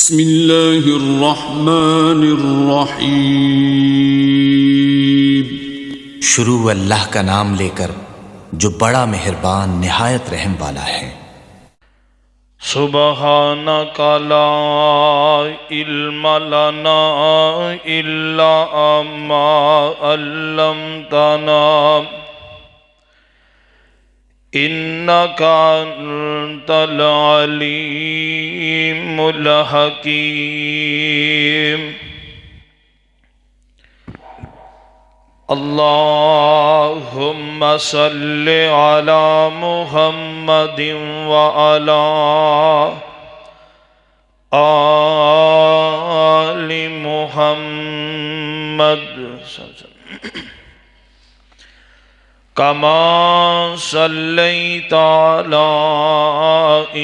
بسم اللہ الرحمن الرحیم۔ شروع اللہ کا نام لے کر جو بڑا مہربان نہایت رحم والا ہے۔ سبحانک لا علم لنا الا ما علمتنا انک انت العلیم الحکیم۔ اللہم صل علی محمد وعلی آل محمد کما صلیت علی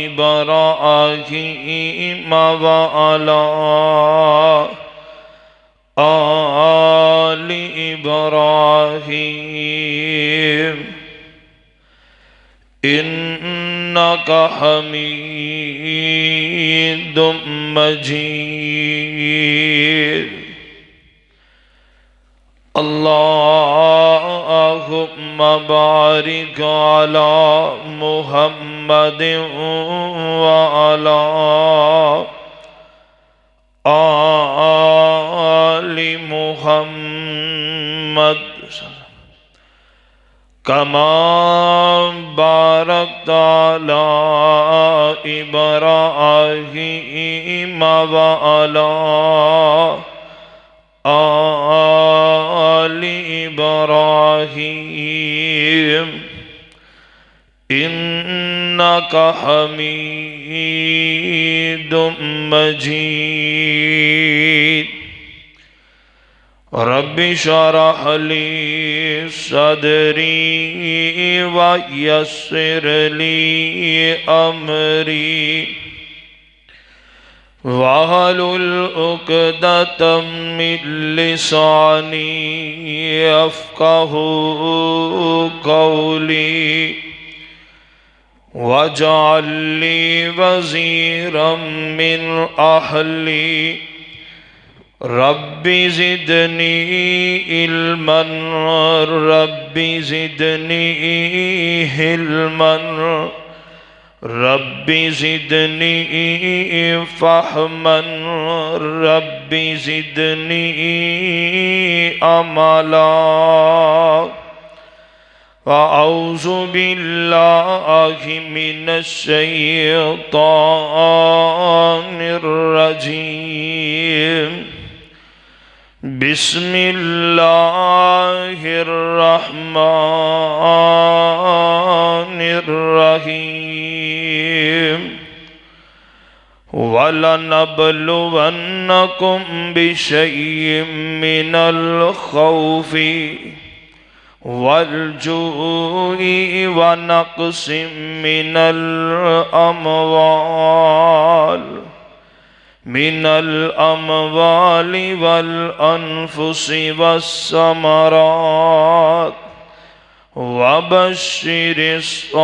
ابراہیم وعلی آل ابراہیم انک حمید مجید۔ اللہم بارک علی محمد وعلی آل محمد کما بارکت علی ابراہیم وعلی آل ابراہیم انک حمید مجید۔ رب اشرح لی صدری ویسر لی امری واحلل عقدۃ من لسانی یفقہوا قولی واجعل لی وزیرا من اہلی رب زدنی علما رب زدنی حلما رب زدنی فہما رب زدنی عملا۔ اعوذ باللہ من الشیطان الرجیم۔ بسم اللہ الرحمن الرحیم۔ وَلَنَبْلُوَنَّكُمْ بِشَيْءٍ مِّنَ الْخَوْفِ وَالْجُوعِ وَنَقْصٍ مِّنَ الْأَمْوَالِ وَالْأَنفُسِ وَالثَّمَرَاتِ وَبَشِّرِ الصَّابِرِينَ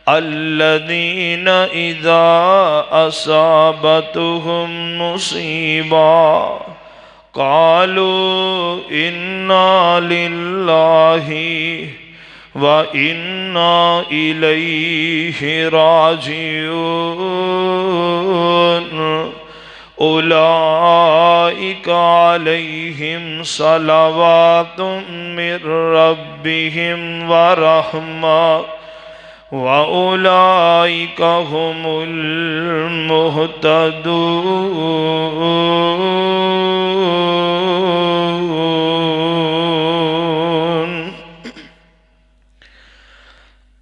الَّذِينَ إِذَا أَصَابَتْهُمْ مُصِيبَةٌ قَالُوا إِنَّا لِلَّهِ وَإِنَّا إِلَيْهِ رَاجِعُونَ أُولَئِكَ عَلَيْهِمْ صَلَوَاتٌ مِّن رَّبِّهِمْ وَرَحْمَةٌ وَأُولَئِكَ هُمُ الْمُهْتَدُونَ۔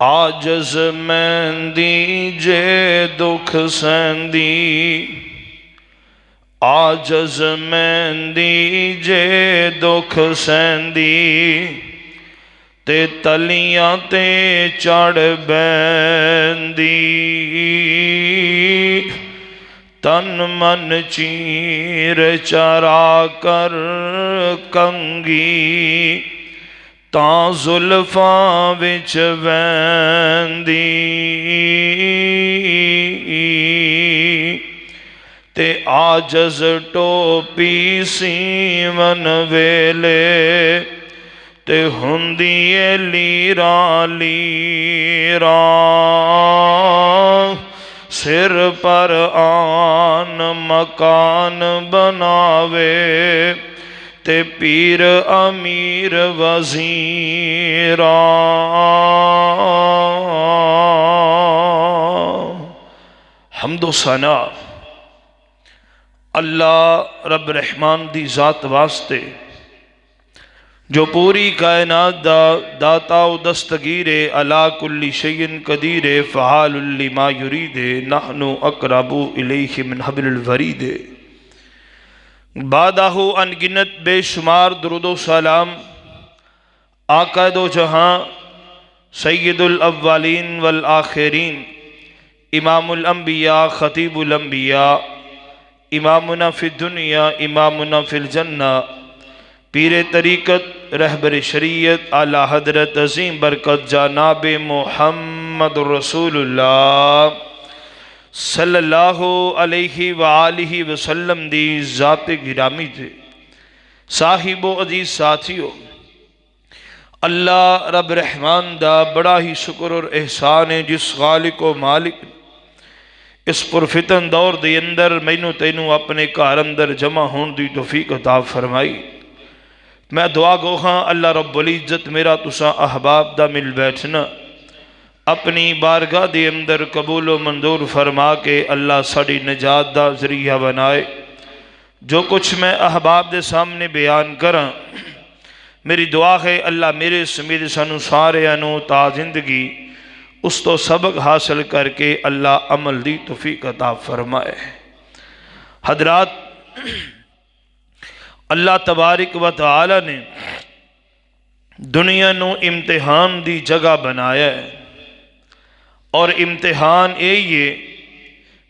عاجز مہندی جے دکھ سہندی عاجز مہندی جے دکھ سہندی تے تلیاں تے چڑھ بیندی تن من چیر چرا کر کنگی ਤਾਂ ਜ਼ੁਲਫਾਂ ਵਿੱਚ ਵਹਿੰਦੀ ਤੇ ਆਜਜ਼ ਟੋਪੀ ਸੀਵਨ ਵੇਲੇ ਤੇ ਹੁੰਦੀ ਏ ਲੀਰਾਂ ਲੀਰਾਂ ਸਿਰ ਪਰ ਆਨ ਮਕਾਨ ਬਣਾਵੇ ਤੇ ਪੀਰ ਅਮੀਰ ਵਜ਼ੀਰਾਂ। ਹਮਦੋ ਸਨਾ اللہ رب رحمان دی ذات واسطے جو پوری کائنات دا داتا و دستگیر علا کل شیء قدیر فعال لما یرید نحن اقرب الیہ من حبل الورید۔ بادہ ان گنت بے شمار درود و سلام آقا دو جہاں سید الاولین والآخرین امام الانبیاء خطیب الانبیاء امامنا فی الدنیا امامنا فی الجنہ پیر طریقت رہبر شریعت اعلی حضرت عظیم برکت جناب محمد رسول اللہ صلی اللہ علیہ وآلہ وسلم دی ذات گرامی تھے۔ صاحب و عزیز ساتھیو، اللہ رب رحمان دا بڑا ہی شکر اور احسان ہے جس خالق و مالک اس پرفتن دور دے اندر مینوں تینوں اپنے گھر اندر جمع ہون دی توفیق عطا فرمائی۔ میں دعا گو ہاں اللہ رب العزت میرا تساں احباب دا مل بیٹھنا اپنی بارگاہ دے اندر قبول و منظور فرما کے اللہ ساڑی نجات دا ذریعہ بنائے۔ جو کچھ میں احباب دے سامنے بیان کراں میری دعا ہے اللہ میرے سمیت سانو سارے انو تا زندگی اس تو سبق حاصل کر کے اللہ عمل دی توفیق عطا فرمائے۔ حضرات، اللہ تبارک و تعالی نے دنیا نو امتحان دی جگہ بنایا ہے، اور امتحان یہ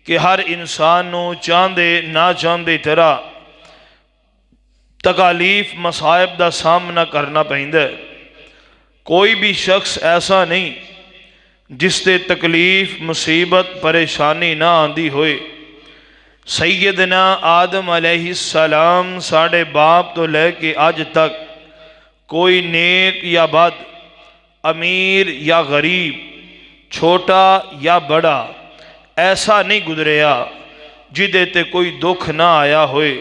کہ ہر انسان نو چاندے نہ چاندے طرح تکالیف مصائب دا سامنا کرنا پہندا ہے۔ کوئی بھی شخص ایسا نہیں جس تے تکلیف مصیبت پریشانی نہ آندی ہوئے۔ سیدنا آدم علیہ السلام ساڑھے باپ تو لے کے آج تک کوئی نیک یا بد، امیر یا غریب، چھوٹا یا بڑا ایسا نہیں گزریا جدے تے کوئی دکھ نہ آیا ہوئے۔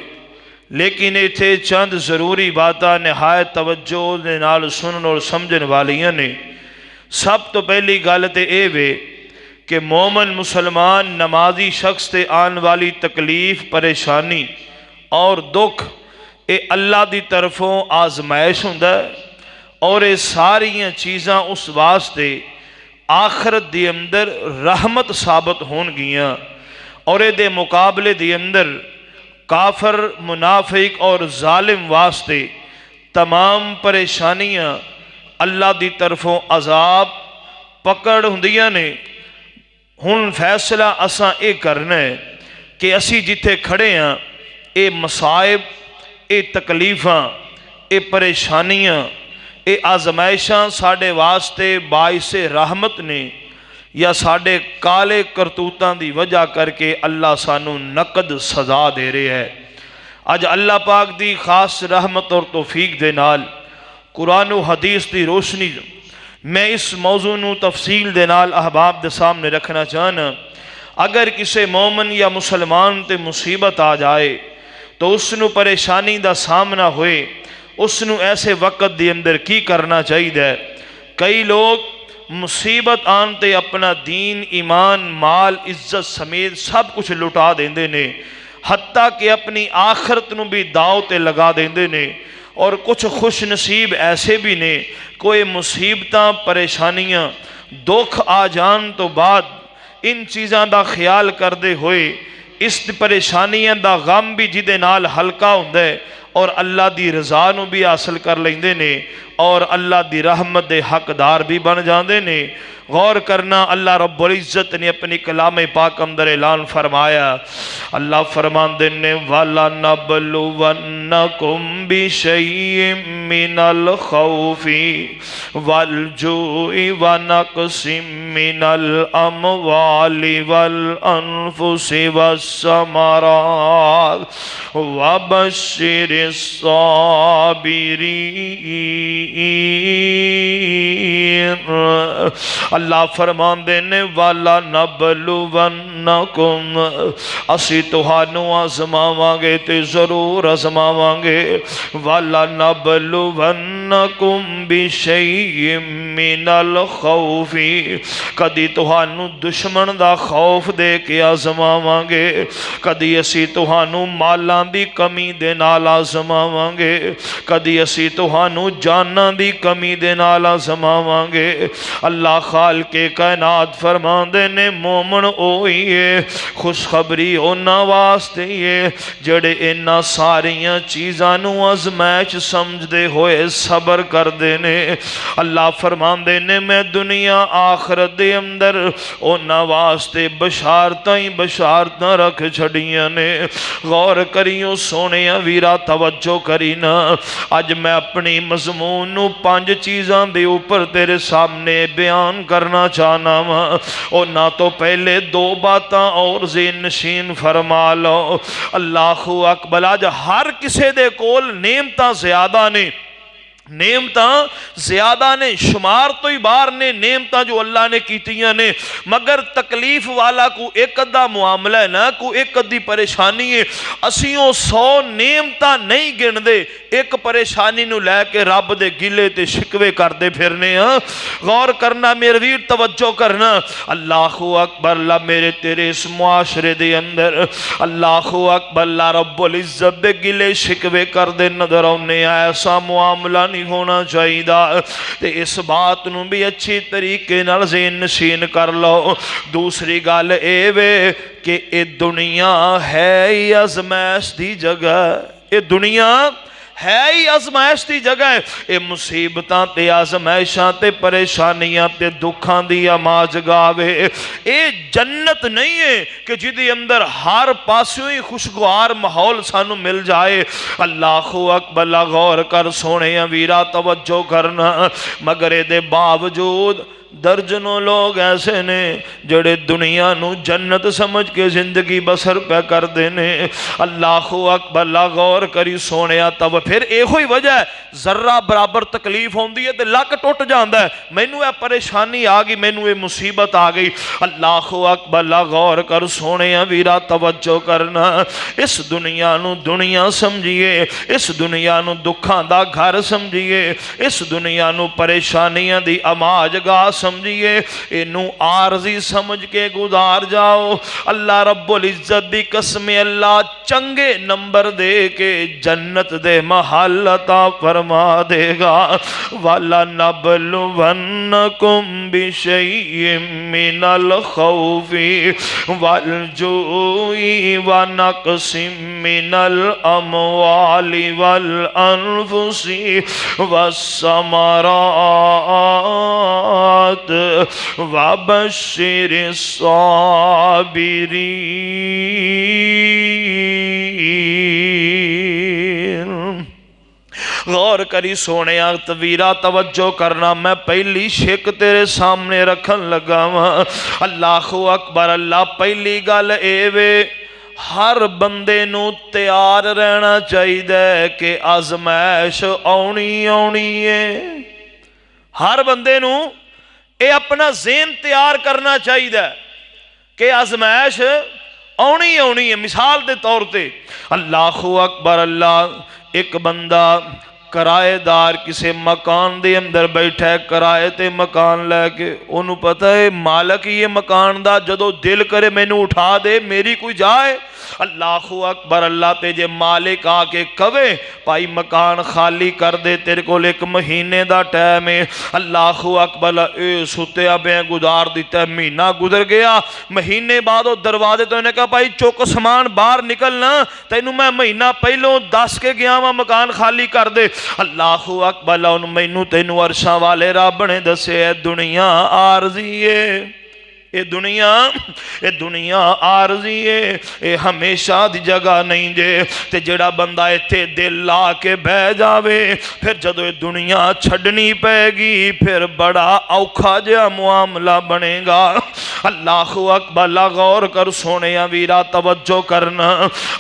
لیکن ایتھے چند ضروری باتاں نہایت توجہ دے نال سنن اور سمجھن والیاں نے۔ سب تو پہلی گل تے اے وے کہ مومن مسلمان نمازی شخص تے آن والی تکلیف پریشانی اور دکھ اے اللہ دی طرفوں آزمائش ہوندا ہے، اور اے ساریاں چیزاں اس واسطے آخرت دی اندر رحمت ثابت ہون گیاں، اور اے دے مقابلے دی اندر کافر، منافق اور ظالم واسطے تمام پریشانیاں اللہ دی طرفوں عذاب پکڑ ہوندیاں نے۔ ہن فیصلہ اساں اے کرنا ہے کہ اسی جتھے کھڑے ہیں اے مصائب، اے تکلیفاں، اے پریشانیاں، اے آزمائشاں ساڑے واسطے باعث رحمت نے یا ساڑے کالے کرتوتاں دی وجہ کر کے اللہ سانو نقد سزا دے رہے ہے۔ آج اللہ پاک دی خاص رحمت اور توفیق دے نال قرآن و حدیث دی روشنی میں اس موضوع نو تفصیل دے نال احباب دے سامنے رکھنا چاہنا۔ اگر کسے مومن یا مسلمان تے مصیبت آ جائے تو اس نو پریشانی دا سامنا ہوئے، اس نو ایسے وقت دی اندر کی کرنا چاہیے۔ کئی لوگ مصیبت آنتے اپنا دین، ایمان، مال، عزت سمیت سب کچھ لٹا دیندے نے، حتیٰ کہ اپنی آخرت نو بھی داؤ تے لگا دیندے نے۔ اور کچھ خوش نصیب ایسے بھی نے کوئی مصیبتاں، پریشانیاں، دکھ آ جان تو بعد ان چیزاں دا خیال کردے ہوئے اس پریشانیاں دا غم بھی جدے نال ہلکا ہوندا ہے اور اللہ دی رضا نو بھی حاصل کر لیندے نے۔ اور اللہ دی رحمت دے حقدار بھی بن جاندے نے۔ غور کرنا، اللہ رب العزت نے اپنی کلام پاک اندر اعلان فرمایا، اللہ فرماندے نے وَلَنَبْلُوَنَّكُمْ بِشَيْءٍ مِّنَ الْخَوْفِ وَالْجُوعِ وَنَقْصٍ مِّنَ الْأَمْوَالِ وَالْأَنفُسِ وَالثَّمَرَاتِ وَبَشِّرِ الصَّابِرِينَ۔ اللہ فرمان دینے والا نبلونکم، اسی تہانوں آزماواں گے تے ضرور آزماواں گے۔ والا نبلونکم بشیء من الخوف، کدی تہانوں دشمن دا خوف دے کے آزماواں گے، کدی اسی تہانوں مالاں دی کمی دے نال آزماواں گے، کدی اسی تہانوں جاناں دی کمی دے نال آزماواں گے۔ اللہ خالق کائنات فرماندے نے مومن اوہی ہے، خوشخبری اونا واسطے ہے جڑے انہاں ساریاں چیزاں نو ازمائش سمجھ دے ہوئے صبر کر دے نے۔ اللہ فرماندے نے میں دنیا آخرت دے اندر اونا واسطے بشارتاں رکھ چھڑیاں نے۔ غور کریوں سونیاں ویرا توجہ کرینا، اج میں اپنی مضمون نو 5 چیزاں دے اوپر تیرے سامنے بیان کرنا چاہنا وا۔ اور نہ تو پہلے 2 باتاں اور ذہن نشین فرما لو۔ اللہ اکبر، اج ہر کسے دے کول نعمتاں زیادہ نے، نعمتاں زیادہ نے، شمار تو ہی باہر نے نعمتاں جو اللہ نے کیتیاں نے، مگر تکلیف والا کو ایک ادھا معاملہ ہے نا، کو ایک ادھی پریشانی ہے، اسیوں 100 نعمتاں نہیں گن دے، ایک پریشانی نو لے کے رب دے گلے تے شکوے کر دے پھرنے ہاں۔ غور کرنا میرے ویر، توجہ کرنا۔ اللہ اکبر، اللہ میرے تیرے اس معاشرے دے اندر اللہ اکبر، اللہ رب العزت دے گلے شکوے کر دے نظر آنے، ایسا معاملہ نہیں ہونا چاہیے تے اس بات نو بھی اچھی طریقے نال ذہن نشین کر لو۔ دوسری گل اے وے کہ اے دنیا ہے ہی آزمائش دی جگہ، اے دنیا ہے ہی آزمائش دی جگہ ہے۔ اے مصیبتاں تے آزمائشاں تے پریشانیاں تے دکھاں دی آماج گاوے، اے جنت نہیں ہے کہ جدی اندر ہر پاسوں ہی خوشگوار ماحول سانو مل جائے۔ اللہ اکبر، غور کر سونے ویرا توجہ کرنا، مگر اے دے باوجود درجنوں لوگ ایسے نے جڑے دنیا نو جنت سمجھ کے زندگی بسر پہ کر دینے۔ اللہ اکبر، اللہ غور کری سونے تب پھر اے ہوئی وجہ ہے ذرہ برابر تکلیف ہوندی ہے تے لک ٹوٹ جاندہ ہے، مینوں اے پریشانی آگئی، مینوں اے مصیبت آگئی۔ اللہ اکبر، اللہ غور کر سونے ویرا توجہ کرنا، اس دنیا نو دنیا سمجھئے، اس دنیا نو دکھاں دا گھر سمجھئے، اس دنیا نو پریشانیاں دی آماج گاہ سمجھئے، انو عارضی سمجھ کے گزار جاؤ۔ اللہ رب العزت دی قسم، اللہ چنگے نمبر دے کے جنت دے محل عطا فرما دے گا۔ وَلَنَبْلُوَنَّكُمْ بِشَيْءٍ مِّنَ الْخَوْفِ وَالْجُوعِ وَنَقْصٍ مِّنَ الْأَمْوَالِ وَالْأَنفُسِ وَالثَّمَرَاتِ وَبَشِّرِ الصَّابِرِينَ۔ غور کری سونے ویرا توجہ کرنا، میں پہلی شک تیرے سامنے رکھن لگا ہوں۔ اللہ اکبر، اللہ پہلی گل اے وے ہر بندے نو تیار رہنا چاہیے کہ آزمائش آنی ہے۔ ہر بندے نو اے اپنا ذہن تیار کرنا چاہیے کہ آزمائش آنی ہے۔ مثال دے طور تے اللہ اکبر، اللہ ایک بندہ کرائے دار کسے مکان دے اندر بیٹھا ہے، کرائے تے مکان لے کے، انہوں پتہ ہے مالک یہ مکان دا جدو دل کرے میں نے اٹھا دے میری کوئی جائے، اللہ اکبر اللہ تے جے مالک آ کے کہے بھائی مکان خالی کر دے تیرے کو ایک مہینے دا ٹائم ہے، اللہ اکبر اے ستیا بے گزار دیتا ہے، مہینہ گزر گیا، مہینے بعد وہ دروازے تو انہیں کہا بھائی چوک سامان باہر نکلنا، تینوں میں مہینہ پہلوں دس کے گیا ہوں مکان خالی کر دے۔ اللہ اکبر ان مینوں تینوں عرشاں والے رب نے دسے اے دنیا عارضی ہے، اے دنیا عارضی ہے، اے ہمیشہ دی جگہ نہیں جے، تے جڑا بندہ ایتھے دل لا کے بہ جاوے پھر جدو یہ دنیا چھڑنی پے گی پھر بڑا اوکھا جہا معاملہ بنے گا۔ اللہ اکبر اللہ غور کر سونے ویرا توجہ کرنا،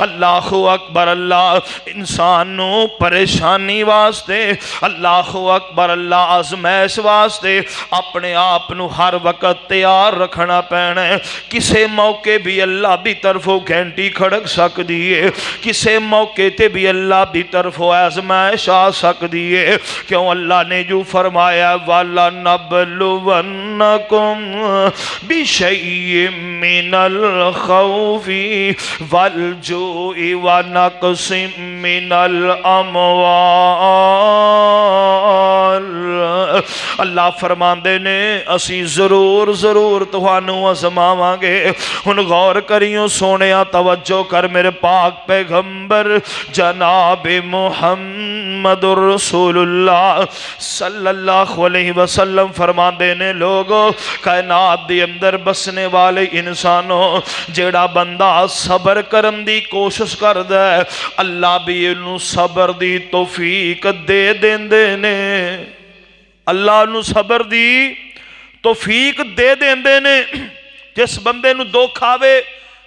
اللہ اکبر اللہ انسان نو پریشانی واسطے، اللہ اکبر اللہ آزمائش واسطے اپنے آپ نو ہر وقت تیار رکھنا پینا ہے۔ کسے موقع بھی اللہ دی طرفوں گھنٹی کھڑک سکتی ہے، کسے موقع تے بھی اللہ دی طرفوں آزمائش آ سکتی ہے، کیوں اللہ نے جو فرمایا وَلَنَبْلُوَنَّكُمْ بِشَيْءٍ مِّنَ الْخَوْفِ وَالْجُوعِ وَنَقْصٍ مِّنَ الْأَمْوَالِ۔ اللہ فرماندے نے اسی ضرور توانوں آزماواں گے۔ ہن غور کریوں سونیا توجہ کر میرے پاک پیغمبر جناب محمد رسول اللہ صلی اللہ علیہ وسلم فرماندے نے لوگو کائنات دی اندر بسنے والے انسانوں جیڑا بندہ صبر کرن دی کوشش کردہ ہے اللہ بھی انہوں صبر دی توفیق دے دیندے نے، اللہ انہوں صبر دی توفیق دے دیندے نے۔ جس بندے نو دکھ آوے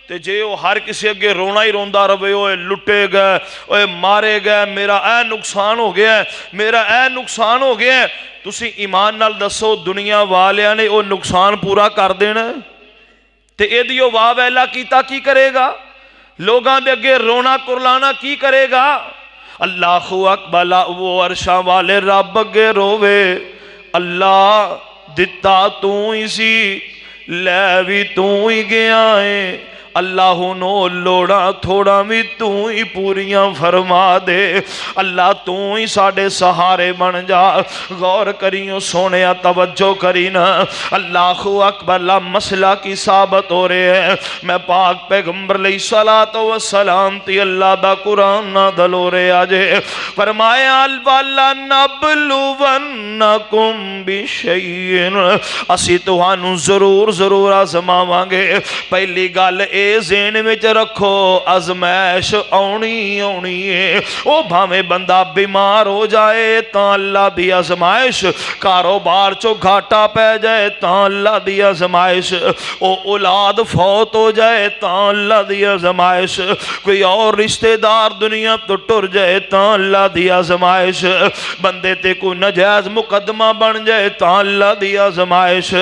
تے جے وہ ہر کسی اگے رونا ہی روندا رہے، اوے لٹے گئے، اوے مارے گئے، میرا اے نقصان ہو گیا ہے، میرا اے نقصان ہو گیا ہے، تسی ایمان نال دسو دنیا والیاں نے وہ نقصان پورا کر دینا تے ایدیو واہ ویلا کیتا کی کرے گا؟ لوگاں دے اگے رونا کرلانا کی کرے گا؟ اللہ اکبر وہ عرشاں والے رب اگے روے، اللہ دتا تو ہی سی لے بھی تو ہی گیا ہے، اللہ نو لوڑا تھوڑا بھی تو ہی پوریاں فرما دے، اللہ تو ہی ساڑے سہارے بن جا۔ غور کریوں سونیا توجہ کرینا، اللہ اکبر اللہ مسئلہ کی ثابت ہو رہے ہیں۔ میں پاک پیغمبر علیہ السلام تی اللہ دا قرآن نازل ہو رہے آجے فرمایا وَلَنَبْلُوَنَّكُمْ بِشَيْءٍ، اسی توانوں ضرور آزماواں گے۔ پہلی گل ذہن میں رکھو آزمائش آنی ہے، او بھامے بندہ بیمار ہو جائے تاں اللہ دی آزمائش، کاروبار چو گھاٹا پہ جائے تاں اللہ دی آزمائش، او اولاد فوت ہو جائے تاں اللہ دی آزمائش، کوئی اور رشتہ دار دنیا تو ٹر جائے تاں اللہ دی آزمائش، بندے تے کوئی نجائز مقدمہ بن جائے تاں اللہ دی آزمائش۔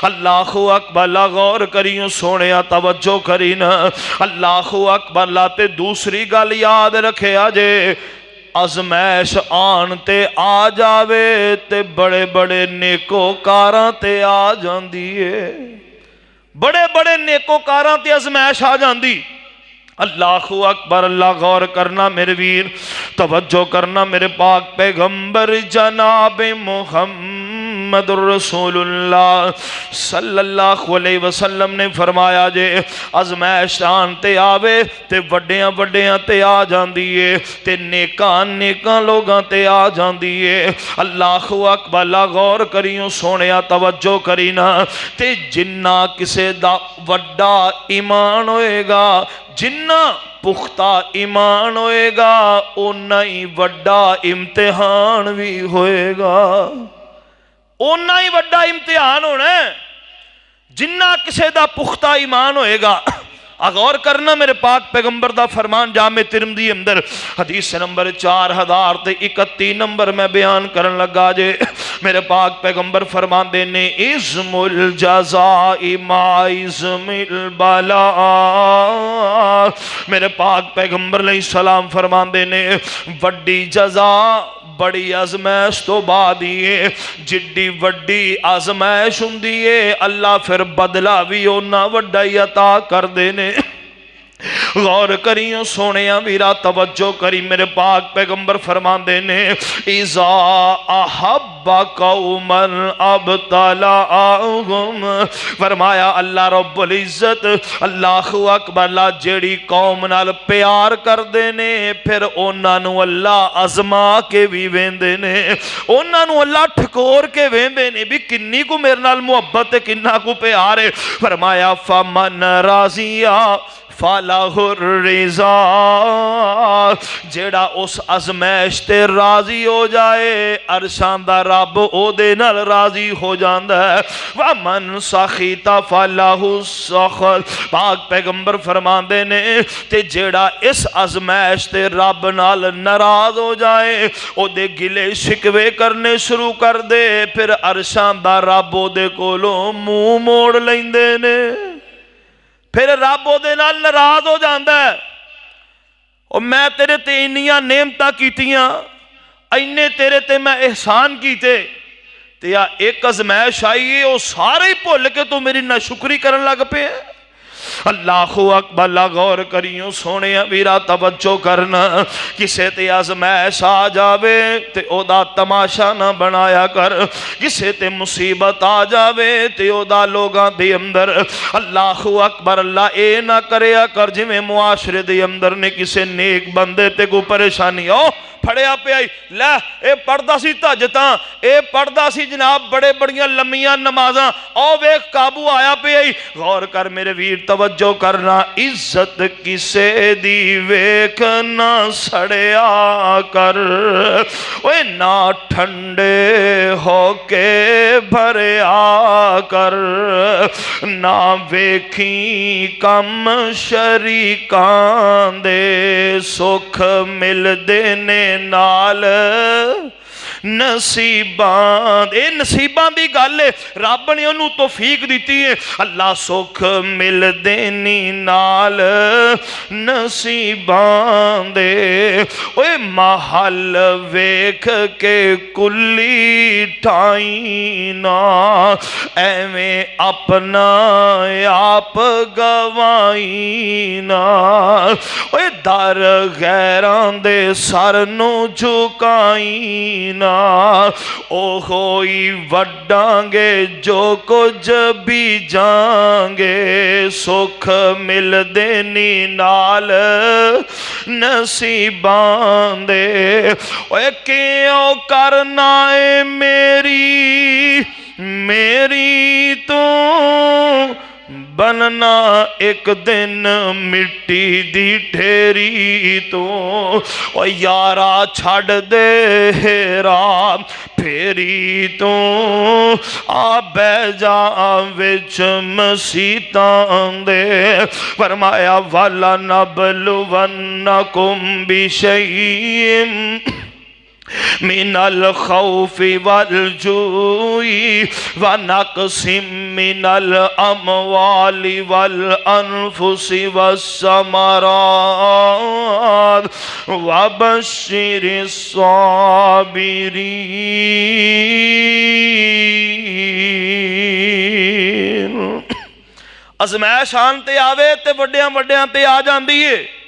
اللہ اکبر اللہ غور کریوں سونیا توجہ کرینا، اللہ اکبر اللہ تے دوسری گل یاد رکھے آجے آزمائش آن تے آ جاوے تے بڑے بڑے نیکو کاراں تے آ جاندی ہے، بڑے بڑے نیکو کاراں تے آزمائش آ جاندی۔ اللہ اکبر اللہ غور کرنا میرے ویر، توجہ کرنا میرے پاک پیغمبر جناب محمد رسول اللہ صلی اللہ علیہ وسلم نے فرمایا جے آزمائش آن تے آوے تے وڈیاں تے آ جاندی ہے تے نیکاں لوگاں تے آ جاندی ہے۔ اللہ اکبر اللہ غور کریوں سونیا توجہ کرینا، تے جنہ کسے دا وڈا ایمان ہوئے گا، جنہ پختہ ایمان ہوئے گا، اُنہ ہی وڈا امتحان بھی ہوئے گا، اُنہ ہی وڈا امتحان ہونا ہے جنہ کسے دا پختہ ایمان ہوئے گا۔ غور کرنا میرے پاک پیغمبر دا فرمان جامع ترمذی اندر حدیث نمبر 4031 نمبر میں بیان کرن لگا جے میرے پاک پیغمبر فرمان دینے عظم الجزاء ما عظم البلاء، میرے پاک پیغمبر علیہ السلام فرمان دینے وڈی جزا بڑی آزمائش تو بعد یہ جڈی وڈی آزمائش ہوندی ہے اللہ پھر بدلہ بھی اونا وڈا عطا کر دینے۔ غور کریو سونیا ویرا توجہ کری میرے پاک پیغمبر فرماندے نے اذا احب قومن ابتلاہم فرمایا اللہ رب العزت اللہ اکبر لا جیڑی قوم نال پیار کر دینے پھر اونا نو اللہ ازما کے بھی ویندے نے اونا نو اللہ ٹھکور کے ویندے نے بھی کنی کو میرے نال محبت ہے کننا کو پیار ہے فرمایا فمن راضیہ فَلَهُ الرِّضَا جیڑا اس ازمیش تے راضی ہو جائے عرشان دا رب او دے نال راضی ہو جاندہ ہے وَمَنْ سَخِيْتَ فَلَهُ السَّخْطُ پاک پیغمبر فرمان دے نے تے جیڑا اس ازمیش تے رب نال ناراض ہو جائے او دے گلے شکوے کرنے شروع کر دے پھر عرشان دا رب او دے کولو منہ موڑ لیندے نے پھر رب او دے نال ناراض ہو جاندہ ہے اور میں تیرے تے انیاں نعمتاں کیتیاں اینے تیرے تے میں احسان کیتے تے یا ایک ازمیش آئیے او سارے ہی بھول کے تو میری ناشکری کرن لگ پہ ہیں اللہ اکبر لا غور کریوں سونے ویرا توجہ کرنا کسے تے ازمیش آ جاوے تے او دا تماشا نہ بنایا کر کسے تے مصیبت آ جاوے تے او دا لوگاں دے اندر اللہ اکبر اللہ اے نہ کریا کر جی میں معاشرے دے اندر نے کسے نیک بندے تے کو پریشانی ہو پھڑیا پہ آئی لے اے پردہ سی تاجتاں اے پردہ سی جناب بڑے بڑیاں لمیاں نمازاں او ویک قابو آیا پہ آئی غور کر میرے ویر توجہ کرنا عزت کسے دی ویک نہ سڑیا کر اوے نہ ٹھنڈے ہو کے بھریا کر نہ ویکھی کم شریکان دے سکھ مل دینے نال نصیبان اے نصیبان دی گالے رب نے انہوں توفیق دیتی ہے اللہ سکھ مل دینی نال نصیبان دے اوے محل ویکھ کے کلی ٹھائینا ایویں اپنا آپ گوائینا اوے در غیران دے سر نو جھکائینا او ہوئی وڈانگے جو کچھ بھی جانگے سکھ مل دینی نال نصیبان دے اوے کیوں کرنا ہے میری تو بننا ایک دن مٹی دی ٹھیری تو او یارا چھڑ دے ہیرا پھیری تو آ بے جا وچ مسیتان دے فرمایا والا نبلونکم بشیئم من الخوف والجوع ونقص من الاموال والانفس والثمرات وبشر الصابرین ازمائش آنتے آوے تے وڈیاں وڈیاں تے آ جاندی ہے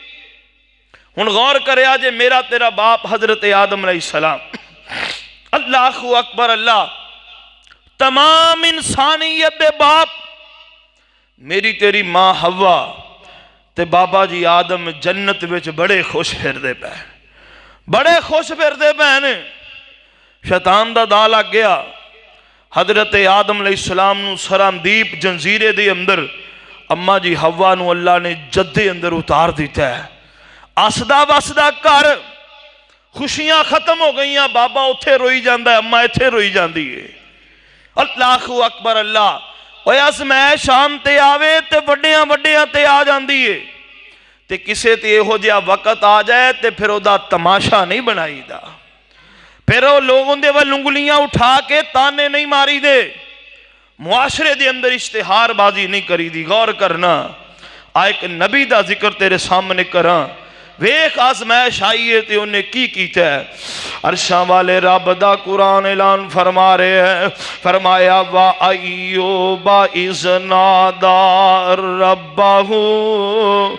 ہن غور کرے آجے میرا تیرا باپ حضرت آدم علیہ السلام اللہ اکبر اللہ تمام انسانیت دے باپ میری تیری ماں حوا تے بابا جی آدم جنت وچ بڑے خوش پھر دے پہ بڑے خوش پھر دے پہ شیطان دا دا لگ گیا حضرت آدم علیہ السلام نو سرامدیپ جنزیرے دے اندر اماں جی حوا نو اللہ نے جدے اندر اتار دیتا ہے آسدہ واسدہ کر خوشیاں ختم ہو گئیاں بابا اتھے روئی جاندہ ہے اماں اتھے روئی جاندی ہے اللہ اکبر اللہ اوہ ازمائش آنتے آوے تے وڈیاں وڈیاں تے آ جاندی ہے تے کسے تے ہو جیا وقت آ جائے تے پھر او دا تماشا نہیں بنائی دا پھر او لوگوں دے وہ لنگلیاں اٹھا کے تانے نہیں ماری دے معاشرے دے اندر اشتہار بازی نہیں کری دی غور کرنا ایک نبی دا ذکر تیرے سامنے کران ویک آزمائش آئیے تے انہیں کی کیتا ہے عرشاں والے رب دا قرآن اعلان فرما رہے ہیں فرمایا وَأَيُّوبَ إِذْ نَادَى رَبَّهُ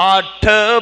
8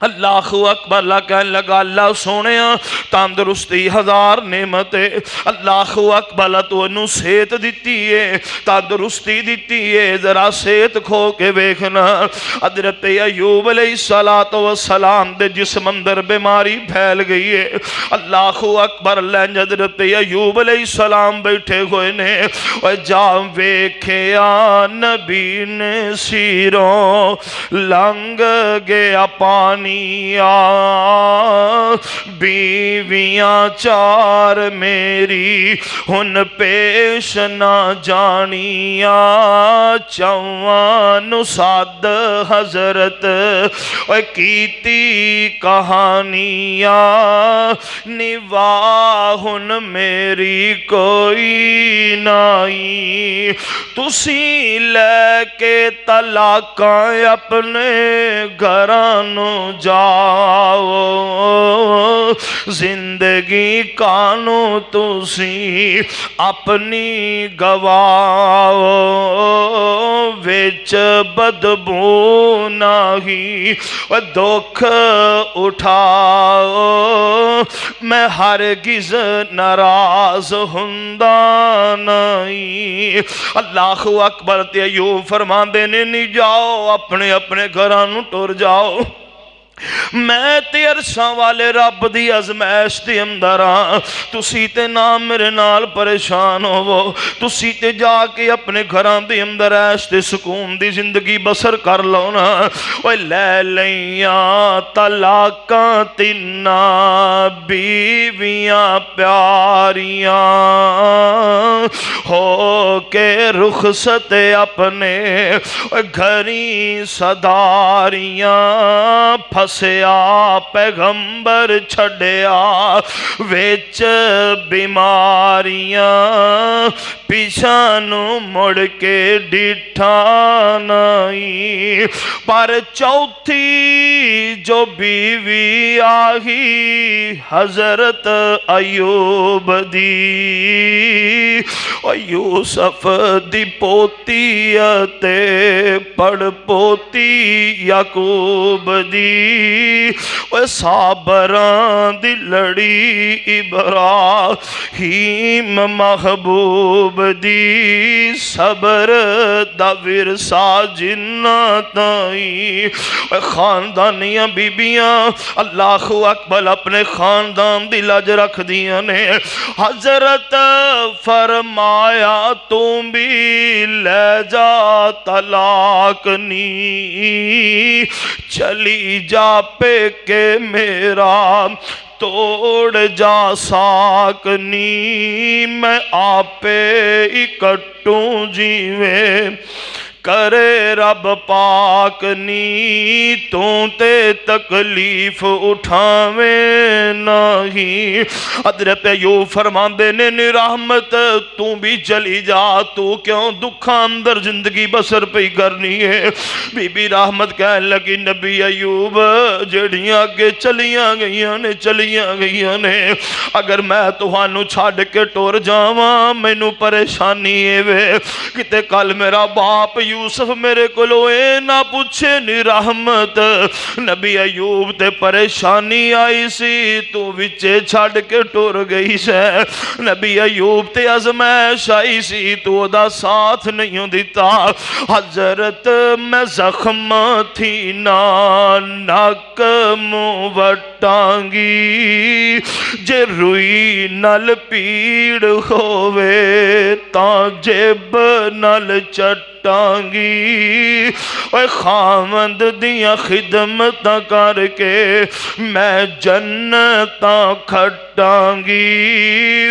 اللہ اکبر۔ اللہ کہنے لگا اللہ سونے تندرستی ہزار نعمت ہے، اللہ اکبر تو انہوں صحت دیتی ہے، تندرستی دیتی ہے، ذرا صحت کھو کے ویکھنا۔ حضرت ایوب علیہ السلام دے جسم اندر بیماری پھیل گئی ہے، اللہ اکبر۔ لینج حضرت ایوب علیہ السلام بیٹھے ہوئے نے، جا ویکھیا نبی نے سیروں لنگ گیا پانی، بیویاں چار میری ہن پیش نہ جانیاں، چوان ساد حضرت کیتی کہانیاں، نواہ ہن میری کوئی نائی، تسی لے کے طلاقاں اپنے گھرانوں جاؤ، زندگی کانو تسی اپنی گواؤ، ویچ بدبو نہیں دکھ اٹھاؤ، میں ہرگز ناراض ہوندا نہیں۔ اللہ اکبر۔ تے ایوب فرماندے نے نہیں جاؤ اپنے اپنے گھرانوں ٹر جاؤ، میں تے عرشاں والے رب دی ازمائش دے اندر ہاں، تسی تے نہ میرے نال پریشان ہوو، تسی تے جا کے اپنے گھران دے اندر عیش تے سکون دی زندگی بسر کر لو نا۔ اوے لے لیاں طلاقاں تینا بیویاں پیاریاں، ہو کے رخصت اپنے گھری صداریاں، پھسیا پیغمبر چھڑیا ویچ بیماریاں، پیچھانو مڑ کے ڈٹھا نہیں، پر چوتھی جو بیوی آہی حضرت ایوب دی، یوسف دی پوتی تے پڑ پوتی یعقوب دی، صابران دی لڑی ابراہیم محبوب دی، صبر دا ورثہ جنات آئی، خاندانیاں بیبیاں اللہ اکبر اپنے خاندان دی لاج رکھ دیا نے۔ حضرت فرمایا تم بھی لے جا طلاق نی، چلی جا پہ کے میرا توڑ جا ساکنی، میں آپے اکٹوں جیویں کرے رب پاک نی، تو تے تکلیف اٹھاویں نہیں۔ حضرت ایوب فرماندے نے رحمت تو بھی چلی جا، تو کیوں دکھاں اندر زندگی بسر پہ کرنی ہے۔ بی بی رحمت کہنے لگی نبی ایوب جڑیاں کے چلیاں گئیاں نے، اگر میں توہانو چھاڑ کے ٹور جاواں مینوں پریشانی ہے وے، کتے کل میرا باپ یوسف میرے کو لوئے نہ پوچھے نی رحمت، نبی ایوب تے پریشانی آئی سی تو وچے چھاڑ کے ٹور گئی سے، نبی ایوب تے ازمائش آئی سی تو دا ساتھ نہیں دیتا۔ حضرت میں زخم تھی ناک منہ وٹانگی، جے روئی نل پیڑ ہووے تاں جیب نل چٹانگی، اے خامد دیاں خدمتاں کر کے میں جنتاں کھٹانگی،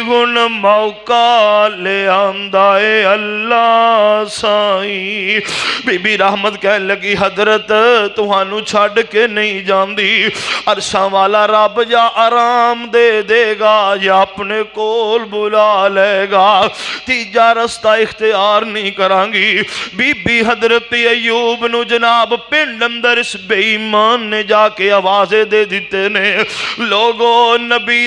ہن موقع لے آندائے اللہ سائیں۔ بی بی رحمت کہنے لگی حضرت توہانو چھاڑ کے نہیں جاندی، عرشاں والا رب یا آرام دے گا یا اپنے کول بلا لے گا، تیجا رستہ اختیار نہیں کرانگی۔ بی بی حضرت ایوب نو جناب پنڈ اندر اس بے ایمان نے جا کے آوازیں دے دیتے نے، لوگو نبی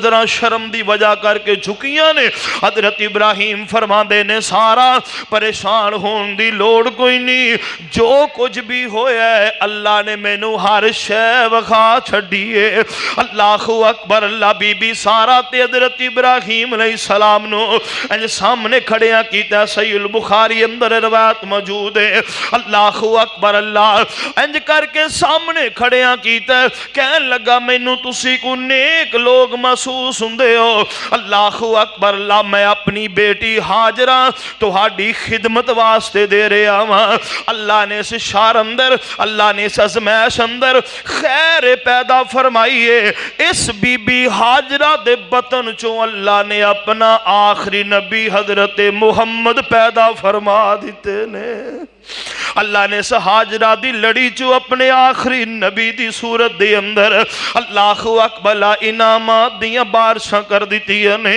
نظراں شرم دی وجہ کر کے جھکیاں نے۔ حضرت ابراہیم فرماندے نے سارا پریشان ہون دی لوڑ کوئی نہیں، جو کچھ بھی ہویا ہے اللہ نے مینوں ہر شے وکھا چھڈیے۔ اللہ اکبر۔ اللہ بی بی سارا تے حضرت ابراہیم علیہ السلام نو انج سامنے کھڑیاں کیتا، صحیح البخاری اندر روایت موجود ہے۔ اللہ اکبر۔ اللہ انج کر کے سامنے کھڑیاں کیتا، کہن لگا مینوں تسی کو نیک لوگ محسوس ہوندے ہو۔ اللہ اکبر۔ اللہ میں اپنی بیٹی ہاجرہ تہاڈی خدمت واسطے دے رہا ہاں۔ اللہ نے اس شار اندر، اللہ نے اس ازمائش اندر خیر پیدا فرمائی ہے۔ اس بی بی ہاجرہ دے بطن چوں اللہ نے اپنا آخری نبی حضرت محمد پیدا فرما دیتے نے۔ اللہ نے اس ہاجرہ دی لڑی چو اپنے آخری نبی دی صورت دے اندر اللہ اکبر انعامات دیاں بارشاں کر دیتی نے۔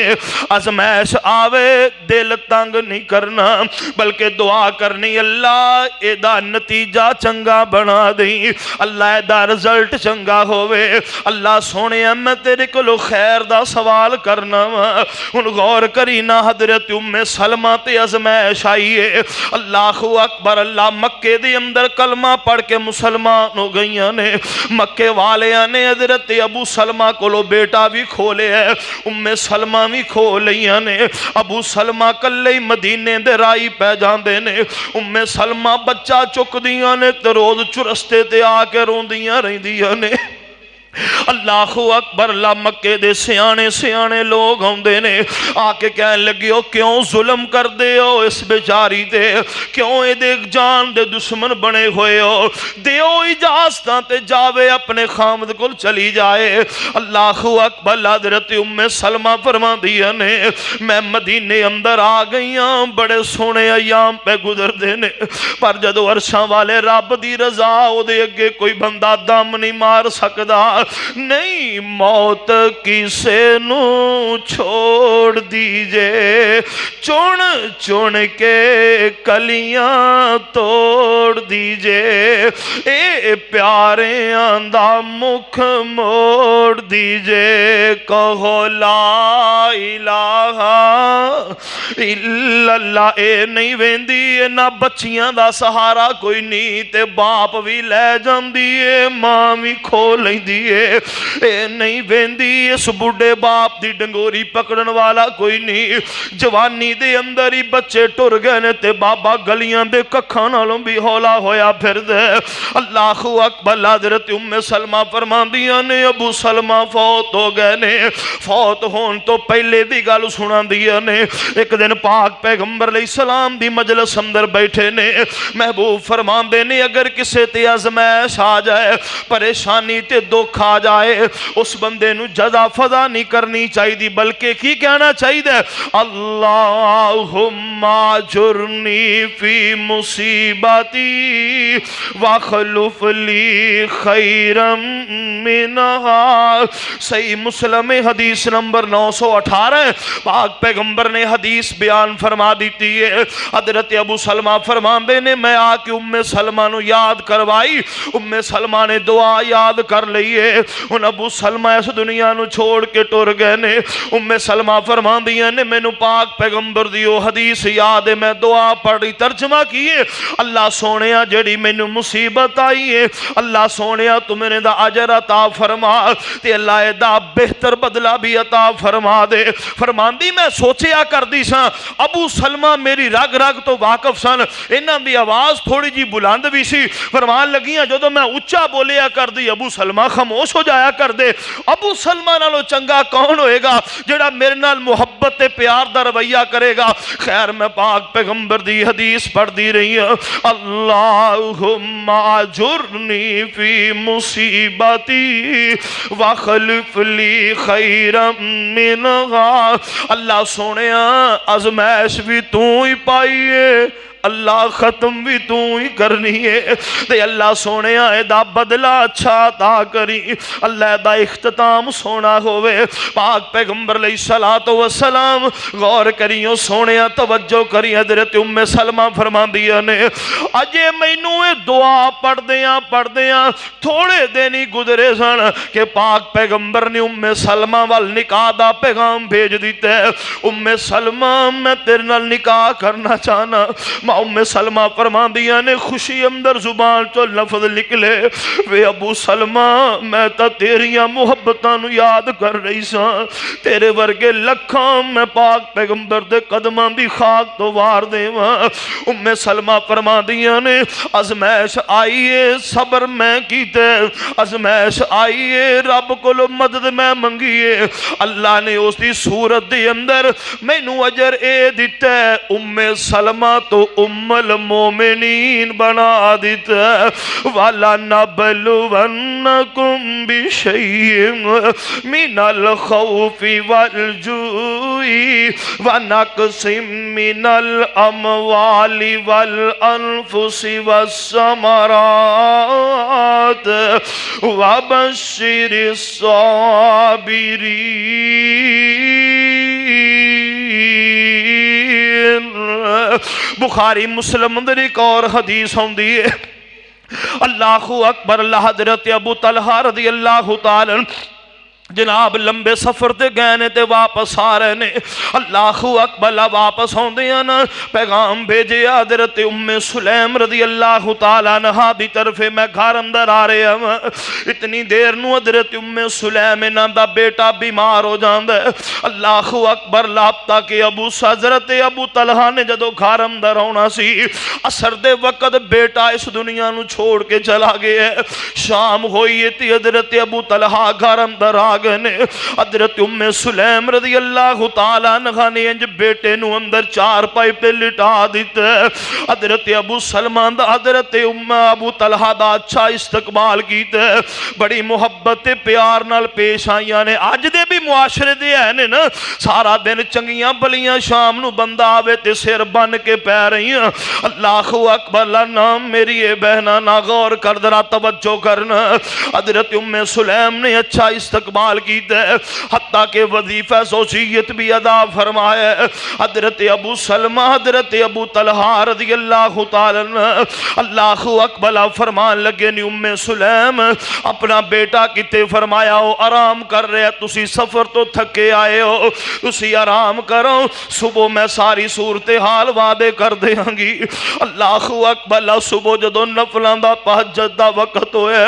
ازمائش آوے دل تنگ نہیں کرنا بلکہ دعا کرنی، اللہ اے دا نتیجہ چنگا بنا دیں، اللہ اے دا رزلٹ چنگا ہوئے۔ اللہ سونے میں تیرے کلو خیر دا سوال کرنا، ان غور کرینا حضرت ام سلمہ تے ازمائش آئیے۔ اللہ اکبر۔ اللہ مکے دے اندر کلمہ پڑھ کے مسلمان ہو گئیاں نے۔ مکے والیاں نے حضرت ابو سلمہ کو بیٹا بھی کھولے ہے، ام سلمہ بھی کھولیاں نے۔ ابو سلمہ کلے مدینے دے رائی پہ جاندے نے، ام سلمہ بچہ چک دیاں نے تے روز چرستے تے آ کے روندیاں رہندیاں نے۔ اللہ اکبر۔ اللہ مکے دے سیانے سیانے لوگ ہوندے نے، آ کے کہن لگے ہو کیوں ظلم کر دے ہو اس بیچاری تے، کیوں اے دے جان دے دشمن بنے ہوئے ہو، دیو اجازتاں تے جاوے اپنے خامد کو چلی جائے۔ اللہ اکبر۔ حضرت ام سلمہ فرما دیا نے میں مدینے اندر آ گئیاں، بڑے سونے ایام پہ گزر دینے، پر جدو عرشاں والے رب دی رضا او دے اگے کوئی بندہ دم نہیں مار سکدا۔ نہیں موت کسے نو چھوڑ دیجے، چن چن کے کلیاں توڑ دیجے، اے پیارے آندہ مکھ موڑ دیجے، کہو لا الہ الا اللہ۔ اے نہیں ویندی نہ بچیاں دا سہارا کوئی نہیں تے باپ بھی لے جاندی ہے، ماں بھی کھو لیندی ہے، اے نہیں ویندی اس بڑھے باپ دی ڈنگوری پکڑن والا کوئی نہیں۔ جوانی دے اندر ہی بچے ٹر گئے نے تے بابا گلیاں دے ککھاں نالوں بھی ہولا ہویا پھر دے۔ اللہ اکبر۔ حضرت ام سلمہ فرماندیاں نے ابو سلمہ فوت ہو گئے نے، فوت ہون تو پہلے دی گل سنا دیا نے۔ ایک دن پاک پیغمبر علیہ السلام دی مجلس اندر بیٹھے نے، محبوب فرماندے نے اگر کسے تے ازمائش آ جائے، پریشانی تے دکھ آ جائے، اس بندے نو جزا فضا نہیں کرنی چاہیے بلکہ کی کہنا چاہیے، اللہم اجرنی فی مصیبتی واخلف لی خیرا منہا۔ صحیح مسلم حدیث نمبر 918 پاک پیغمبر نے حدیث بیان فرما دیتی ہے۔ حضرت ابو سلمہ فرماندے نے میں آ کے ام سلمہ نو یاد کروائی، ام سلمہ نے دعا یاد کر لئیے، ان ابو سلمہ اس دنیا نو چھوڑ کے ٹر گئے نے۔ ام سلمہ فرماندیاں نے میں نو پاک پیغمبر دیو حدیث یاد ہے، میں دعا پڑھی ترجمہ کیے، اللہ سونیا جڑی میں نو مصیبت آئی ہے، اللہ سونیا تو میں نے دا عجر عطا فرما تے اللہ دا بہتر بدلہ بھی عطا فرما دے۔ فرماندی میں سوچیا کر دی ساں ابو سلمہ میری رگ رگ تو واقف سن، انہاں دی آواز تھوڑی جی بلند بھی سی، فرمان لگیاں جدو میں اچھا بولیا کر دی ابو سلمہ خاموش ہو جایا کر دے۔ ابو سلمہ نالو چنگا کون ہوئے گا جڑا میرے نال محبت پیار دا رویہ کرے گا۔ خیر میں پاک پیغمبر دی حدیث پڑھ دی رہی ہوں، اللہم اجرنی فی مصیبتی واخلف لی خیرا منہا۔ اللہ سونے ازمائش بھی تو ہی پائیے، اللہ ختم بھی تو ہی کرنی ہے تے اللہ سونے آئے دا بدلہ اچھا عطا کری اللہ دا اختتام سونا ہوئے پاک پیغمبر علیہ السلام غور کریوں سونے توجہ کری حضرت ام سلمہ فرما دیا نے اجے مینوں اے دعا پڑھ دیاں تھوڑے دن ہی گزرے سن کہ پاک پیغمبر نے ام سلمہ وال نکاح دا پیغام بھیج دیتا ہے ام سلمہ میں تیرے نال نکاح کرنا چاہنا ماں ام سلمہ فرما دیا نے خوشی اندر زبان تو لفظ نکلے وے ابو سلمہ میں تا تیریاں محبتاں نو یاد کر رہی ساں تیرے ورگے لکھاں میں پاک پیغمبر دے قدماں دی خاک تو وار دیواں ام سلمہ فرما دیا نے ازمائش آئیے صبر میں کیتے ازمائش آئیے رب کو لو مدد میں منگیے اللہ نے اس دی صورت دے اندر میں نو اجر اے دیتا ہے ام سلمہ تو ام المومنین بنا دیتا ہے وَلَا نَبْلُوَنَّكُمْ بِشَيْءٍ مِنَ الْخَوْفِ وَالْجُوعِ وَنَقْصٍ مِنَ الْأَمْوَالِ وَالْأَنفُسِ وَالثَّمَرَاتِ وَبَشِّرِ الصَّابِرِينَ بخاری مسلم اندر ایک اور حدیث ہوندی ہے اللہ اکبر اللہ حضرت ابو طلحہ رضی اللہ تعالی جناب لمبے سفر تے گئے نے تے واپس آ رہے نے اللہ اکبر واپس ہوندے نا پیغام بھیجے حضرت ام سلیم رضی اللہ تعالی عنہا دی طرف میں گھر اندر آ رہے ہوں اتنی دیر نو حضرت ام سلیم نام دا بیٹا بیمار ہو جاندا ہے اللہ اکبر لاپتا کہ حضرت ابو طلحہ نے جدو گھر اندر ہونا سی عصر دے وقت بیٹا اس دنیا نو چھوڑ کے چلا گیا ہے شام ہوئی تھی حضرت ابو طلحہ گھر اندر آ گئے نے حضرت ام سلیم رضی اللہ تعالیٰ عنہ نے انج بیٹے نو اندر چار پائی پہ لٹا دیتا ہے حضرت ابو سلمان دا حضرت ام ابو طلحہ دا اچھا استقبال کیتا ہے بڑی محبت پیار نال پیش آئیاں نے آج دے بھی معاشرے دے ہیں نا سارا دن چنگیاں بلیاں شام نو بندہ آوے تے سر بن کے پہ رہی ہیں اللہ اکبر نام میری اے بہنا نا غور کر درا توجہ کرنا حضرت ام سلیم نے اچھا استقبال کیتا ہے حتیٰ کہ وظیفہ زوجیت بھی ادا فرمایا ہے حضرت ابو سلمہ حضرت ابو طلحہ رضی اللہ تعالی اللہ اکبر فرمان لگے نی ام سلیم اپنا بیٹا کتے فرمایا ہو آرام کر رہے تسی سفر تو تھکے آئے ہو تسی آرام کرو صبح میں ساری صورتحال وعدے کر دیاں گی اللہ اکبر صبح جدو نفلان دا تہجد دا وقت ہوئے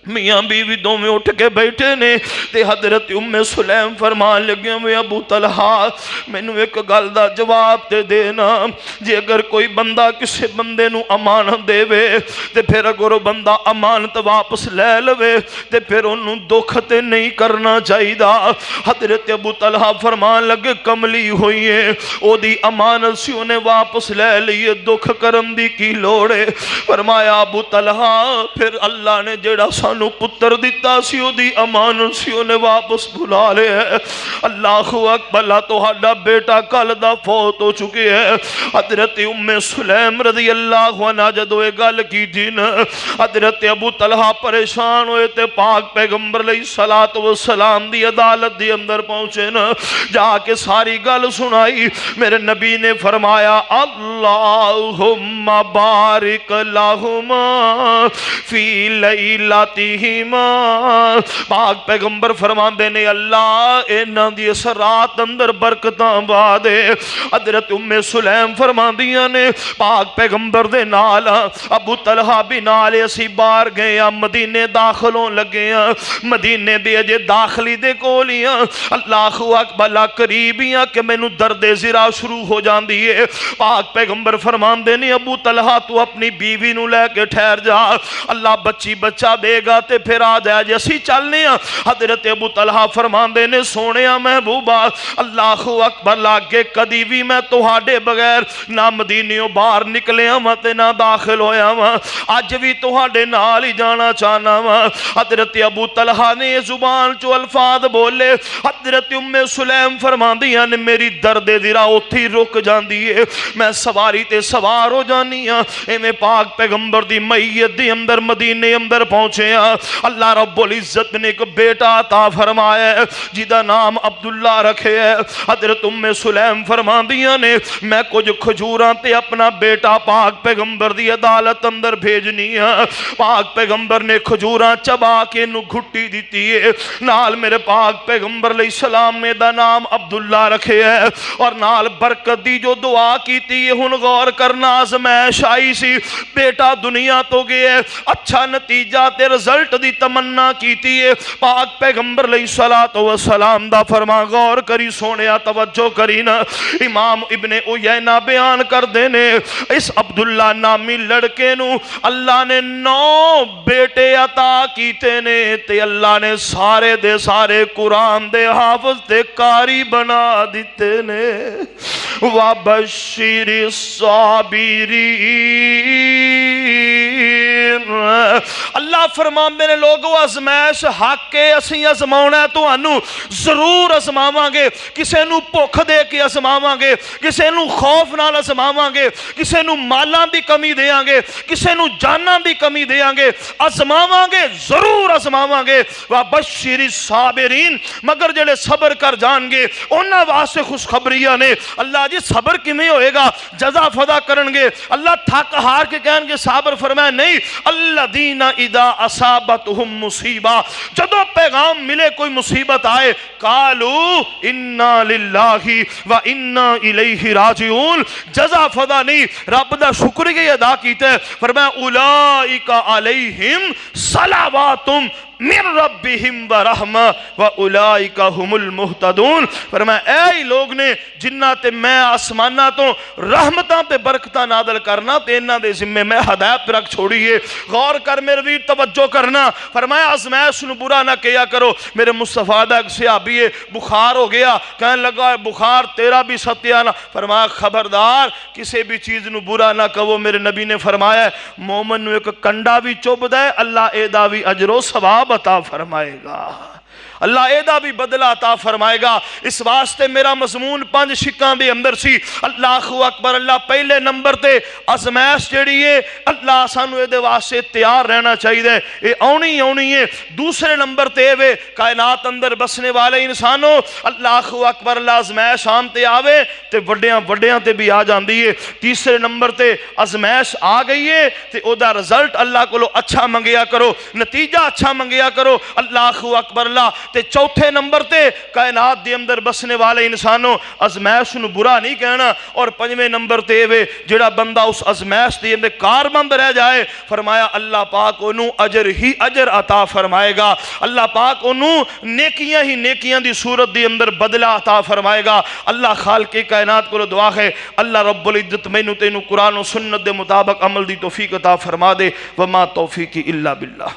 میاں بیوی دو میں اٹھ کے بیٹھے نے تے حضرت ام سلیم فرمان لگے میں ابو طلحہ میں نو ایک گل دا جواب تے دینا جے اگر کوئی بندہ کسی بندے نو امانت دے وے تے پھر اگر وہ بندہ امانت واپس لے لوے تے پھر انہوں دکھ تے نہیں کرنا چاہی دا حضرت ابو طلحہ فرمان لگے کملی ہوئی ہے او دی امانت سی انہیں واپس لے لیے دکھ کرن دی کی لوڑے فرمایا ابو طلحہ پھر اللہ نے جیڑا سانو پتر دیتا سیو دی امان سیو نے واپس بھلا لے ہے اللہ اکبر تو ہڈا بیٹا کل دا فوت ہو چکے ہے حضرت ام سلیم رضی اللہ عنہ جدو اے گل کی جن حضرت ابو طلحہ پریشان ہوئے تے پاک پیغمبر علیہ السلام دی عدالت دی اندر پہنچے نا جا کے ساری گل سنائی میرے نبی نے فرمایا اللہم بارک لہما فی لیلتی پاک پیغمبر فرمان دینے اللہ اینا دی اس رات اندر برکتاں بادے حضرت ام سلیم فرمان دیا نے پاک پیغمبر دے نال ابو طلحہ بھی نالے اسی بار گئے مدینے داخلوں لگے مدینے دے اجے داخلی دے کولیاں اللہ اکبر قریبیاں کہ میں نو درد زرا شروع ہو جان دیئے پاک پیغمبر فرمان دینے ابو طلحہ تو اپنی بیوی نو لے کے ٹھہر جا اللہ بچی بچہ دے گا تے پھر آ جائے جی اسی چلنے ہاں۔ حضرت ابو طلحہ فرماندے نے سونیا محبوبہ اللہ اکبر لاگے کدی بھی میں تہاڈے بغیر نہ مدینیوں باہر نکلیا وا تے نہ داخل ہویا وا، اج بھی تہاڈے نال ہی جانا چاہنا وا۔ حضرت ابو طلحہ نے زبان چو الفاظ بولے، حضرت ام سلیم فرماندیاں نے میری درد ذرا اوتھی رک جاندی ہے، میں سواری تے سوار ہو جانی ہاں۔ ایویں پاک پیغمبر دی میت دی اندر مدینے اندر پہنچے ہاں۔ اللہ رب العزت نے ایک بیٹا عطا فرمایا ہے جدا نام عبداللہ رکھے ہے۔ حضرت ام سلیم فرماندیاں نے میں کچھ کھجوراں تے اپنا بیٹا پاک پیغمبر دی عدالت اندر بھیجنی ہے۔ پاک پیغمبر نے کھجوراں چبا کے نو گھٹی دیتی ہے، نال میرے پاک پیغمبر علیہ السلام نے دا نام عبداللہ رکھے ہے، اور نال برکت دی جو دعا کیتی ہے۔ ہن غور کرنا، آزمائش آئی سی، بیٹا دنیا تو گئے، اچھا نتیجہ تے رزلٹ دی تمنا کیتی ہے۔ پاک پیغمبر علیہ السلام دا فرما غور کری سونیا توجہ کری نا، امام ابن عیینہ بیان کر دینے اس عبداللہ نامی لڑکے نو اللہ نے 9 بیٹے عطا کیتے نے تے اللہ نے سارے دے سارے قرآن دے حافظ تے قاری بنا دیتے نے۔ وَبَشِّرِ الصَّابِرِينَ، اللہ فرماندے نے لوگو ازمائش حق کے اسی ازماؤنا ہے تو انو ضرور ازماواں گے، کسے نو بھوک دے کے ازماواں گے، کسے نو خوف نال ازماواں گے، کسے نو مالاں دی کمی دیاں گے، کسے نو جاناں دی کمی دیاں گے، ازماواں گے ضرور ازماواں گے۔ وَبَشِّرِ الصَّابِرِينَ، مگر جڑے صبر کر جان گے انہاں واسطے خوشخبریاں نے۔ اللہ جی صبر کیویں ہوئے گا؟ جزا فدا کرن گے، اللہ تھک ہار کے کہن گے صابر، فرمایا نہیں، الذین اذا اصابتہم مصیبہ، جدو پیغام ملے کوئی مصیبت آئے، قالوا انا للہ و انا الیہ راجعون، جزا فدا نہیں، رب دا شکریہ ادا کیتے، فرمایا اولئک علیہم صلوات من ربہم ورحمہ واولئک هم المہتدون، فرمایا اے لوگ نے جنہ تے میں آسمانہ تو رحمتاں تے برکتاں نادل کرنا تے انہاں دے ذمے میں ہدایت رکھ چھوڑیے۔ غور کر میرے ویر، توجہ کرنا، فرمایا آزمائش نو برا نہ کیا کرو۔ میرے مصطفیٰ دا ایک صحابی بخار ہو گیا، کہنے لگا بخار تیرا بھی ستیانہ، فرمایا خبردار کسی بھی چیز نو برا نہ کہو۔ میرے نبی نے فرمایا مومن نو ایک کنڈا بھی چوب دے اللہ ایدہ بھی اجر و ثواب عطا فرمائے گا، اللہ ایدہ بھی بدلہ عطا فرمائے گا۔ اس واسطے میرا مضمون 5 شکاں دے اندر سی۔ اللہ اکبر، اللہ پہلے نمبر تے ازمائش جڑی ہے اللہ سانو دے واسطے تیار رہنا چاہیے، اے آنی ہے۔ دوسرے نمبر تے وے کائنات اندر بسنے والے انسانوں، اللہ اکبر، اللہ ازمائش آم تے آوے تے وڈیاں تے بھی آ جاندی ہے۔ تیسرے نمبر تے ازمائش آ گئی ہے تے او دا رزلٹ اللہ کو اچھا منگیا کرو، نتیجہ اچھا منگیا کرو، اللہ اکبر اللہ۔ تے چوتھے نمبر تے کائنات دے اندر بسنے والے انسانوں ازمائش نو برا نہیں کہنا، اور 5ویں نمبر تے وے جڑا بندہ اس ازمائش دے اندر کاربند رہ جائے، فرمایا اللہ پاک انہوں اجر ہی اجر عطا فرمائے گا، اللہ پاک انہوں نیکیاں ہی نیکیاں دی صورت دے اندر بدلہ عطا فرمائے گا۔ اللہ خالق کائنات کو دعا ہے اللہ رب العزت مینوں تینوں قرآن و سنت دے مطابق عمل دی توفیق عطا فرما دے، وما توفیقی الا باللہ۔